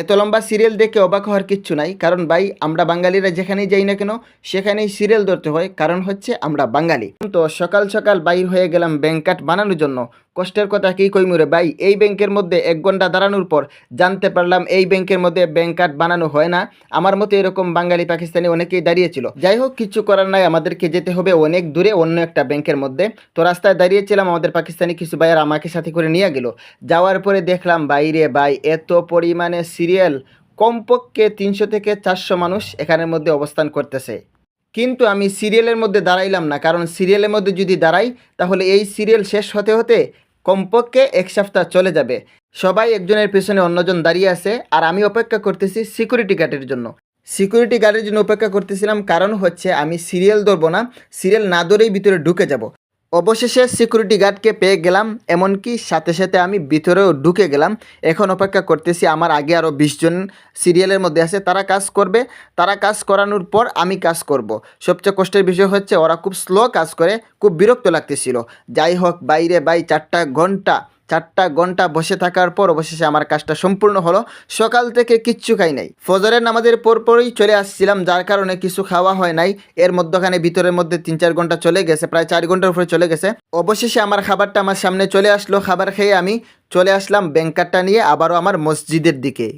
এত লম্বা সিরিয়াল দেখে অবাক হওয়ার কিচ্ছু নাই, কারণ ভাই আমরা বাঙালিরা যেখানেই যাই না কেন সেখানেই সিরিয়াল ধরতে হয়, কারণ হচ্ছে আমরা বাঙালি। তো সকাল সকাল বাইর হয়ে গেলাম ব্যাংক কার্ড বানানোর জন্য। কষ্টের কথা কি কইমুরে ভাই, এই ব্যাংকের মধ্যে 1 ঘন্টা দাঁড়ানোর পর জানতে পারলাম এই ব্যাংকের মধ্যে ব্যাংক কার্ড বানানো হয় না। আমার মতো এরকম বাঙালি পাকিস্তানি অনেকেই দাঁড়িয়েছিল। যাই হোক, কিছু করার নাই, আমাদেরকে যেতে হবে অনেক দূরে অন্য একটা ব্যাংকের মধ্যে। তো রাস্তায় দাঁড়িয়েছিলাম, আমাদের পাকিস্তানি কিছু ভাইয়ার আমাকে সাথে করে নিয়ে গেল। যাওয়ার পরে দেখলাম বাইরে ভাই এত পরিমাণে সিরিয়াল, কমপক্ষে 300 থেকে 400 মানুষ এখানের মধ্যে অবস্থান করতেছে। কিন্তু আমি সিরিয়ালের মধ্যে দাঁড়াইলাম না, কারণ সিরিয়ালের মধ্যে যদি দাঁড়াই তাহলে এই সিরিয়াল শেষ হতে হতে কমপক্ষে 1 সপ্তাহ চলে যাবে। সবাই একজনের পেছনে অন্যজন দাঁড়িয়ে আছে, আর আমি অপেক্ষা করতেছি সিকিউরিটি গার্ডের জন্য। সিকিউরিটি গার্ডের জন্য অপেক্ষা করতেছিলাম, কারণ হচ্ছে আমি সিরিয়াল ধরবো না, সিরিয়াল না ধরেই ভিতরে ঢুকে যাব। অবশেষে সিকিউরিটি গার্ডকে পেয়ে গেলাম, এমনকি সাথে সাথে আমি ভিতরেও ঢুকে গেলাম। এখন অপেক্ষা করতেছি, আমার আগে আরও 20 জন সিরিয়ালের মধ্যে আছে, তারা কাজ করবে। তারা কাজ করানোর পর আমি কাজ করব। সবচেয়ে কষ্টের বিষয় হচ্ছে ওরা খুব স্লো কাজ করে, খুব বিরক্ত লাগতেছিল। যাই হোক বাইরে ভাই 4টা ঘন্টা বসে থাকার পর অবশেষে আমার কাজটা সম্পূর্ণ হলো। সকাল থেকে কিচ্ছু খাই নাই, ফজরের নামাজের পরপরই চলে আসছিলাম, যার কারণে কিছু খাওয়া হয় নাই। এর মধ্যখানে ভিতরের মধ্যে 3-4 ঘন্টা চলে গেছে, প্রায় 4 ঘন্টার উপরে চলে গেছে। অবশেষে আমার খাবারটা আমার সামনে চলে আসলো, খাবার খেয়ে আমি চলে আসলাম ব্যাংক কার্ডটা নিয়ে আবারও আমার মসজিদের দিকে।